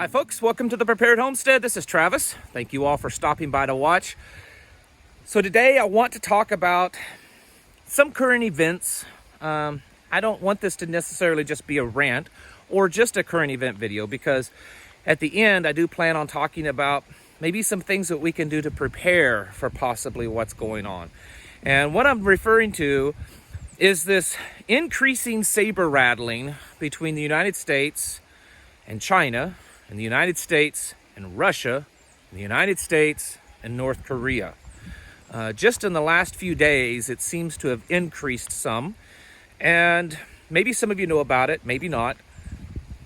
Hi folks, welcome to the Prepared Homestead. This is Travis. Thank you all for stopping by to watch. So today I want to talk about some current events. I don't want this to necessarily just be a rant or just a current event video, because at the end I do plan on talking about maybe some things that we can do to prepare for possibly what's going on. And what I'm referring to is this increasing saber rattling between the United States and China, and the United States and Russia, and the United States and North Korea. Just in the last few days, it seems to have increased some, and maybe some of you know about it, maybe not.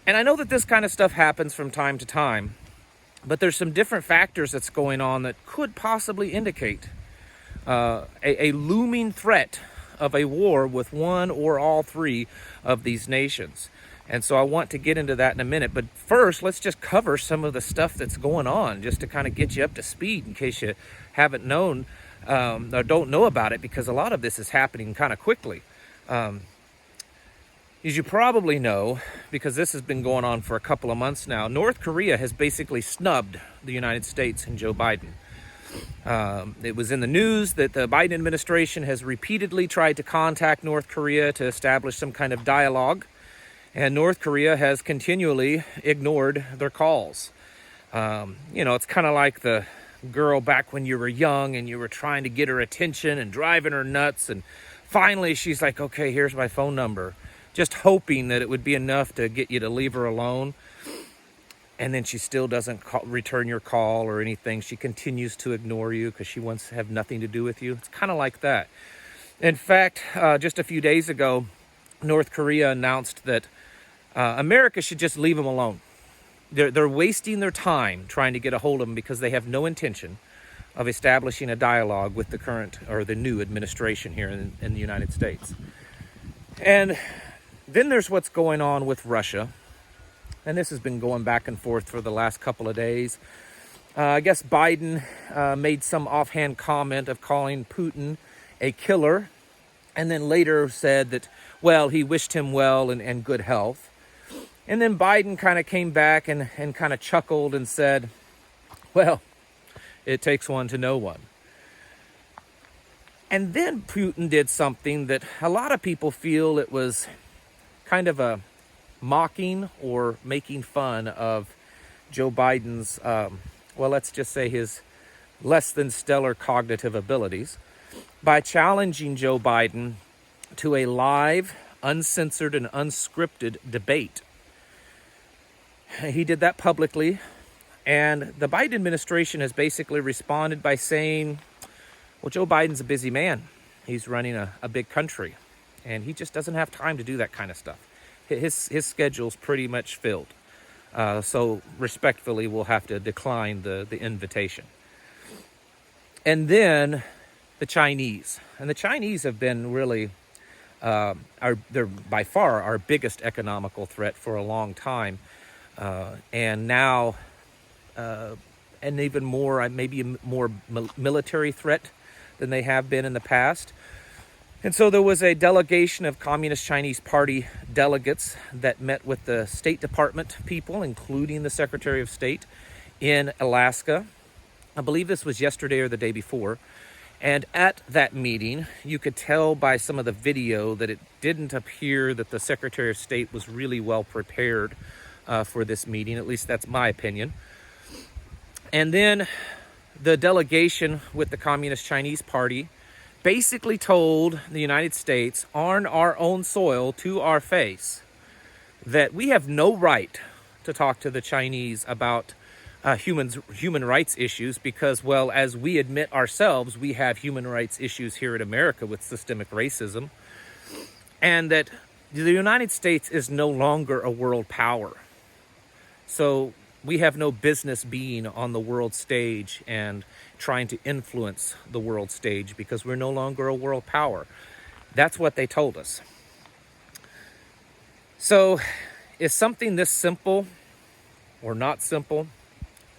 And I know that this kind of stuff happens from time to time, but there's some different factors that's going on that could possibly indicate a looming threat of a war with one or all three of these nations. And so I want to get into that in a minute. But first, let's just cover some of the stuff that's going on, just to kind of get you up to speed in case you haven't known or don't know about it, because a lot of this is happening kind of quickly. As you probably know, because this has been going on for a couple of months now, North Korea has basically snubbed the United States and Joe Biden. It was in the news that the Biden administration has repeatedly tried to contact North Korea to establish some kind of dialogue, and North Korea has continually ignored their calls. It's kind of like the girl back when you were young and you were trying to get her attention and driving her nuts, and finally she's like, okay, here's my phone number, just hoping that it would be enough to get you to leave her alone. And then she still doesn't return your call or anything. She continues to ignore you because she wants to have nothing to do with you. It's kind of like that. In fact, just a few days ago, North Korea announced that America should just leave them alone. They're wasting their time trying to get a hold of them because they have no intention of establishing a dialogue with the current or the new administration here in the United States. And then there's what's going on with Russia. And this has been going back and forth for the last couple of days. I guess Biden made some offhand comment of calling Putin a killer, and then later said that, well, he wished him well and good health. And then Biden kind of came back and kind of chuckled and said, well, it takes one to know one. And then Putin did something that a lot of people feel it was kind of a mocking or making fun of Joe Biden's, let's just say his less than stellar cognitive abilities, by challenging Joe Biden to a live, uncensored, and unscripted debate. He did that publicly, and the Biden administration has basically responded by saying, well, Joe Biden's a busy man. He's running a big country, and he just doesn't have time to do that kind of stuff. His schedule's pretty much filled. So respectfully, we'll have to decline the invitation. And then the Chinese. And the Chinese have been really, they're by far our biggest economical threat for a long time. And now, and even more, maybe a more military threat than they have been in the past. And so there was a delegation of Communist Chinese Party delegates that met with the State Department people, including the Secretary of State, in Alaska. I believe this was yesterday or the day before. And at that meeting, you could tell by some of the video that it didn't appear that the Secretary of State was really well prepared for this meeting. At least that's my opinion. And then the delegation with the Communist Chinese Party basically told the United States on our own soil to our face that we have no right to talk to the Chinese about human rights issues because, well, as we admit ourselves, we have human rights issues here in America with systemic racism, and that the United States is no longer a world power. So we have no business being on the world stage and trying to influence the world stage because we're no longer a world power. That's what they told us. So is something this simple or not simple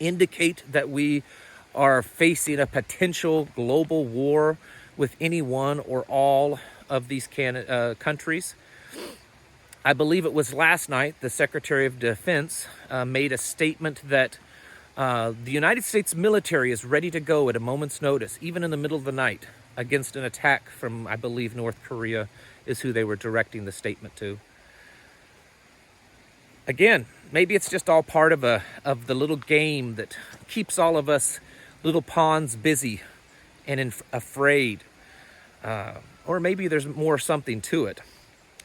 indicate that we are facing a potential global war with any one or all of these countries? I believe it was last night, the Secretary of Defense made a statement that the United States military is ready to go at a moment's notice, even in the middle of the night, against an attack from, I believe, North Korea is who they were directing the statement to. Again, maybe it's just all part of the little game that keeps all of us little pawns busy and afraid. Or maybe there's more something to it.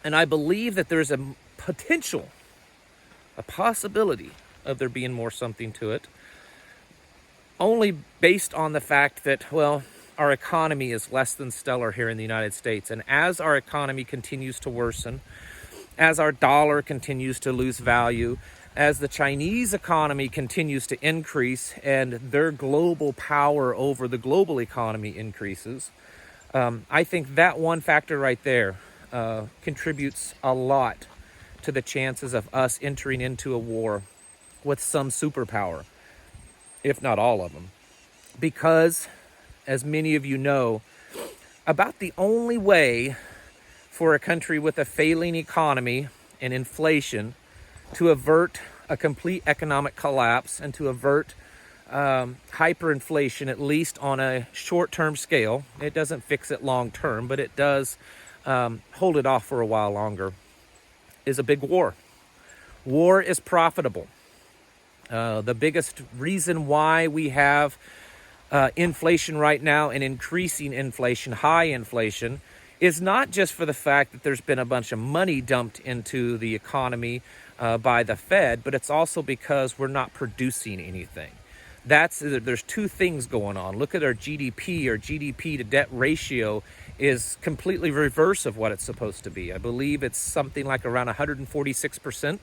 And I believe that there's a potential, a possibility of there being more something to it, only based on the fact that, well, our economy is less than stellar here in the United States. And as our economy continues to worsen, as our dollar continues to lose value, as the Chinese economy continues to increase and their global power over the global economy increases, I think that one factor right there contributes a lot to the chances of us entering into a war with some superpower, if not all of them. Because, as many of you know, about the only way for a country with a failing economy and inflation to avert a complete economic collapse and to avert hyperinflation, at least on a short-term scale. It doesn't fix it long-term, but it does hold it off for a while longer, is a big war. War is profitable. The biggest reason why we have inflation right now and increasing inflation, high inflation, is not just for the fact that there's been a bunch of money dumped into the economy by the Fed, but it's also because we're not producing anything. There's two things going on. Look at our GDP. Our GDP to debt ratio is completely reverse of what it's supposed to be. I believe it's something like around 146%,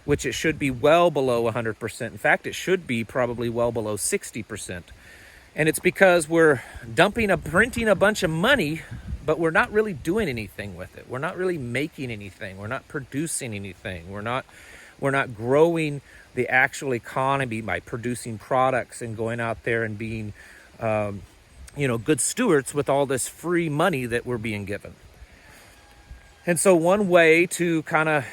which it should be well below 100%. In fact, it should be probably well below 60%. And it's because we're printing a bunch of money, but we're not really doing anything with it. We're not really making anything. We're not producing anything. We're not growing the actual economy by producing products and going out there and being, good stewards with all this free money that we're being given. And so one way to kind of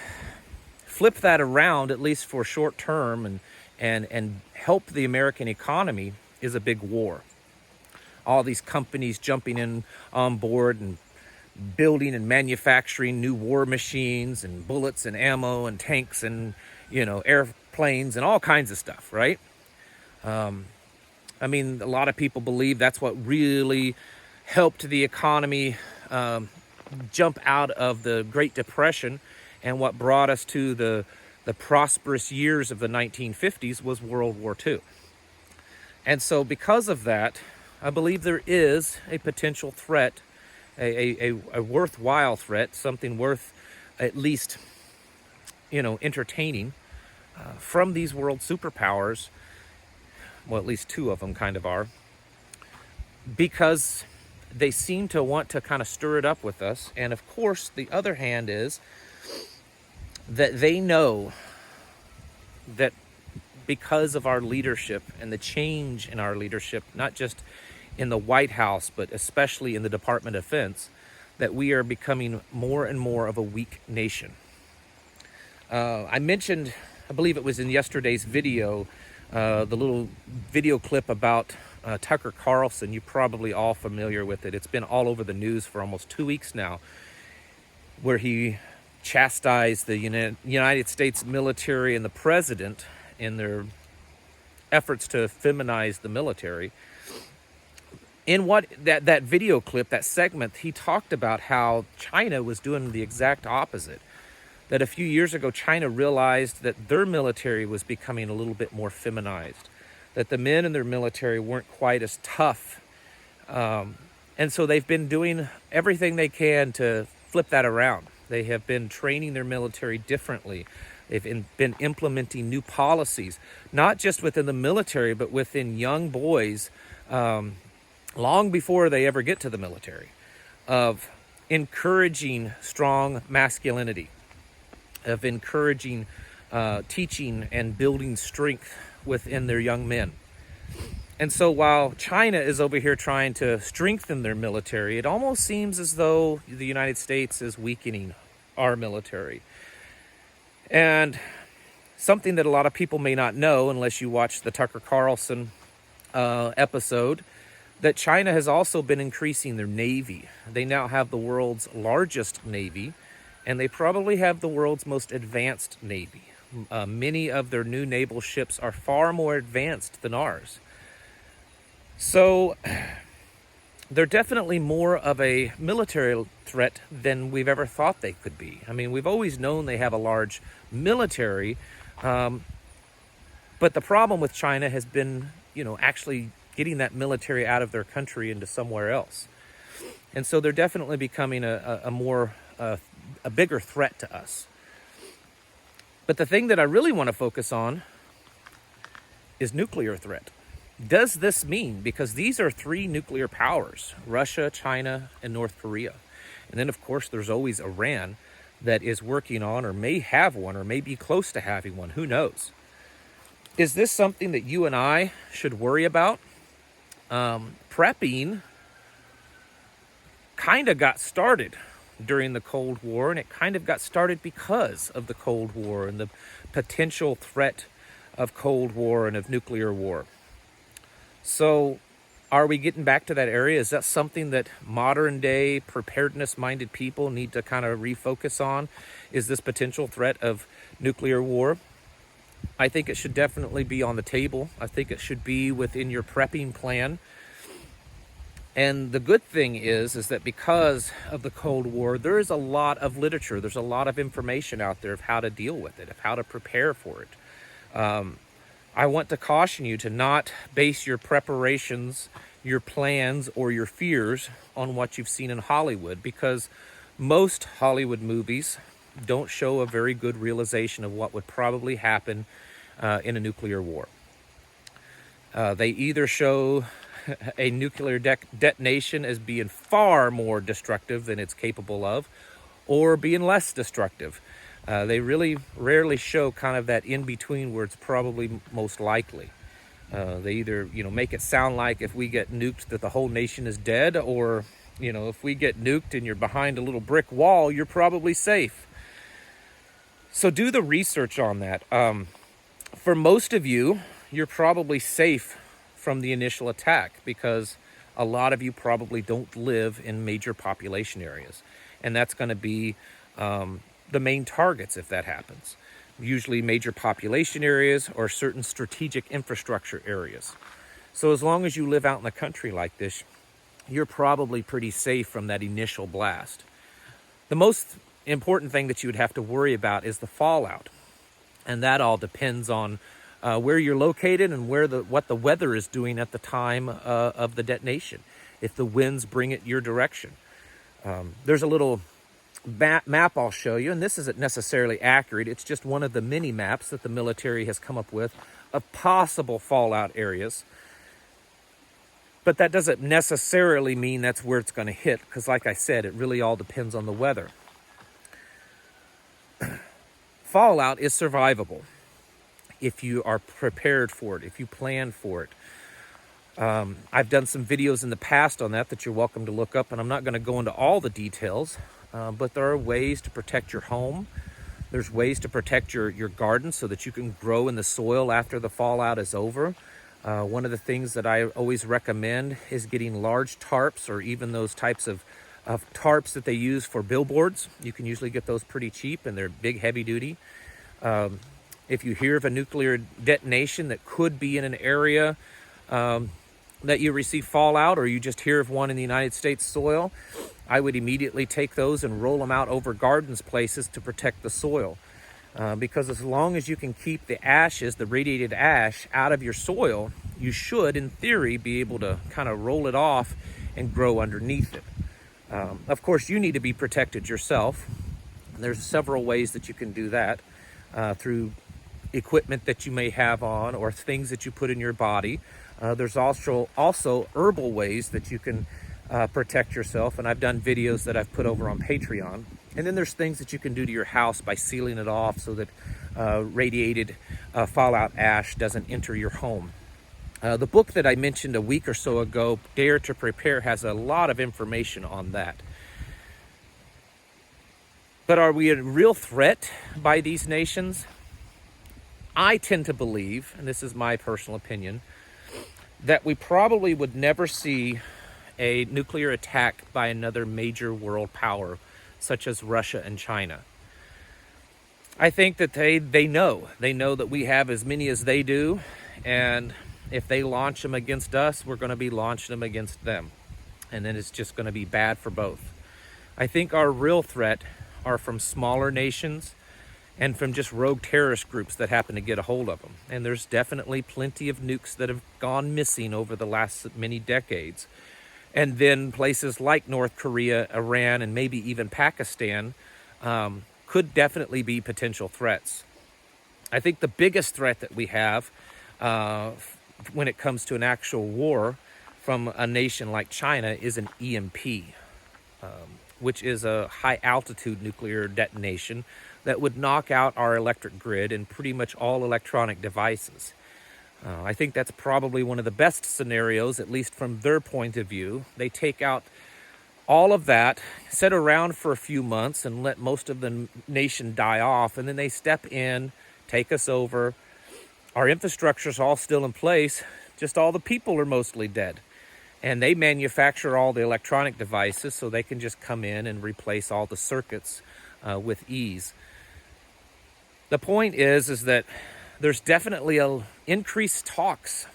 flip that around, at least for short term, and help the American economy, is a big war. All these companies jumping in on board and building and manufacturing new war machines and bullets and ammo and tanks and, airplanes and all kinds of stuff, right? A lot of people believe that's what really helped the economy jump out of the Great Depression, and what brought us to the prosperous years of the 1950s was World War II. And so because of that, I believe there is a potential threat, a worthwhile threat, something worth at least, entertaining from these world superpowers. Well, at least two of them kind of are, because they seem to want to kind of stir it up with us. And of course, the other hand is that they know that because of our leadership and the change in our leadership, not just in the White House, but especially in the Department of Defense, that we are becoming more and more of a weak nation. I mentioned, I believe it was in yesterday's video, the little video clip about Tucker Carlson. You're probably all familiar with it. It's been all over the news for almost 2 weeks now, where he chastised the United States military and the president in their efforts to feminize the military. In that video clip, that segment, he talked about how China was doing the exact opposite. That a few years ago, China realized that their military was becoming a little bit more feminized, that the men in their military weren't quite as tough. And so they've been doing everything they can to flip that around. They have been training their military differently. They've been implementing new policies, not just within the military, but within young boys, long before they ever get to the military, of encouraging strong masculinity, of encouraging teaching and building strength within their young men. And so while China is over here trying to strengthen their military, it almost seems as though the United States is weakening our military. And something that a lot of people may not know, unless you watch the Tucker Carlson episode, that China has also been increasing their Navy. They now have the world's largest Navy, and they probably have the world's most advanced Navy. Many of their new naval ships are far more advanced than ours. So they're definitely more of a military threat than we've ever thought they could be. I mean, we've always known they have a large military, but the problem with China has been, actually getting that military out of their country into somewhere else. And so they're definitely becoming a bigger threat to us. But the thing that I really want to focus on is nuclear threat. Does this mean, because these are 3 nuclear powers, Russia, China, and North Korea. And then, of course, there's always Iran that is working on or may have one or may be close to having one. Who knows? Is this something that you and I should worry about? Prepping kind of got started during the Cold War, and it kind of got started because of the Cold War and the potential threat of Cold War and of nuclear war. So are we getting back to that area? Is that something that modern day preparedness-minded people need to kind of refocus on? Is this potential threat of nuclear war? I think it should definitely be on the table. I think it should be within your prepping plan. And the good thing is that because of the Cold War, there is a lot of literature. There's a lot of information out there of how to deal with it, of how to prepare for it. I want to caution you to not base your preparations, your plans, or your fears on what you've seen in Hollywood, because most Hollywood movies don't show a very good realization of what would probably happen in a nuclear war. They either show a nuclear detonation as being far more destructive than it's capable of, or being less destructive. They really rarely show kind of that in-between where it's probably most likely. They either, make it sound like if we get nuked that the whole nation is dead, or, if we get nuked and you're behind a little brick wall, you're probably safe. So do the research on that. For most of you, you're probably safe from the initial attack because a lot of you probably don't live in major population areas. And that's going to be the main targets if that happens. Usually major population areas or certain strategic infrastructure areas. So as long as you live out in the country like this, you're probably pretty safe from that initial blast. The most important thing that you would have to worry about is the fallout. And that all depends on where you're located and what the weather is doing at the time of the detonation, if the winds bring it your direction. There's a little map I'll show you, and this isn't necessarily accurate. It's just one of the mini maps that the military has come up with of possible fallout areas. But that doesn't necessarily mean that's where it's going to hit, because like I said, it really all depends on the weather. Fallout is survivable if you are prepared for it, if you plan for it. I've done some videos in the past on that you're welcome to look up, and I'm not going to go into all the details, but there are ways to protect your home. There's ways to protect your garden so that you can grow in the soil after the fallout is over. One of the things that I always recommend is getting large tarps, or even those types of tarps that they use for billboards. You can usually get those pretty cheap, and they're big, heavy duty. If you hear of a nuclear detonation that could be in an area that you receive fallout, or you just hear of one in the United States soil, I would immediately take those and roll them out over gardens places to protect the soil. Because as long as you can keep the ashes, the radiated ash, out of your soil, you should, in theory, be able to kind of roll it off and grow underneath it. Of course, you need to be protected yourself. There's several ways that you can do that through equipment that you may have on or things that you put in your body. There's also herbal ways that you can protect yourself, and I've done videos that I've put over on Patreon. And then there's things that you can do to your house by sealing it off so that radiated fallout ash doesn't enter your home. The book that I mentioned a week or so ago, Dare to Prepare, has a lot of information on that. But are we a real threat by these nations? I tend to believe, and this is my personal opinion, that we probably would never see a nuclear attack by another major world power, such as Russia and China. I think that they know that we have as many as they do, and if they launch them against us, we're going to be launching them against them. And then it's just going to be bad for both. I think our real threat are from smaller nations and from just rogue terrorist groups that happen to get a hold of them. And there's definitely plenty of nukes that have gone missing over the last many decades. And then places like North Korea, Iran, and maybe even Pakistan could definitely be potential threats. I think the biggest threat that we have when it comes to an actual war from a nation like China is an EMP, which is a high altitude nuclear detonation that would knock out our electric grid and pretty much all electronic devices. I think that's probably one of the best scenarios, at least from their point of view. They take out all of that, sit around for a few months and let most of the nation die off, and then they step in, take us over. Our infrastructure's all still in place, just all the people are mostly dead. And they manufacture all the electronic devices so they can just come in and replace all the circuits with ease. The point is that there's definitely increased talks,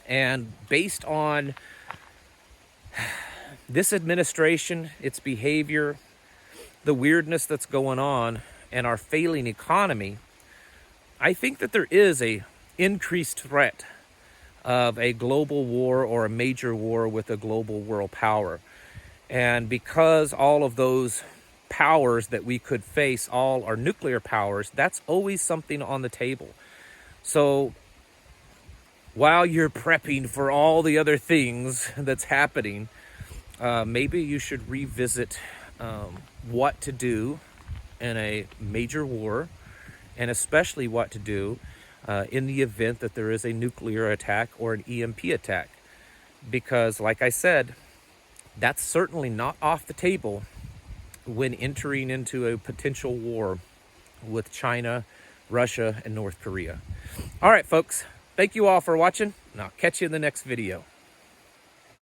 and based on this administration, its behavior, the weirdness that's going on, and our failing economy, I think that there is a increased threat of a global war or a major war with a global world power. And because all of those powers that we could face all are nuclear powers, that's always something on the table. So while you're prepping for all the other things that's happening, maybe you should revisit what to do in a major war, and especially what to do in the event that there is a nuclear attack or an EMP attack. Because, like I said, that's certainly not off the table when entering into a potential war with China, Russia, and North Korea. All right, folks, thank you all for watching, and I'll catch you in the next video.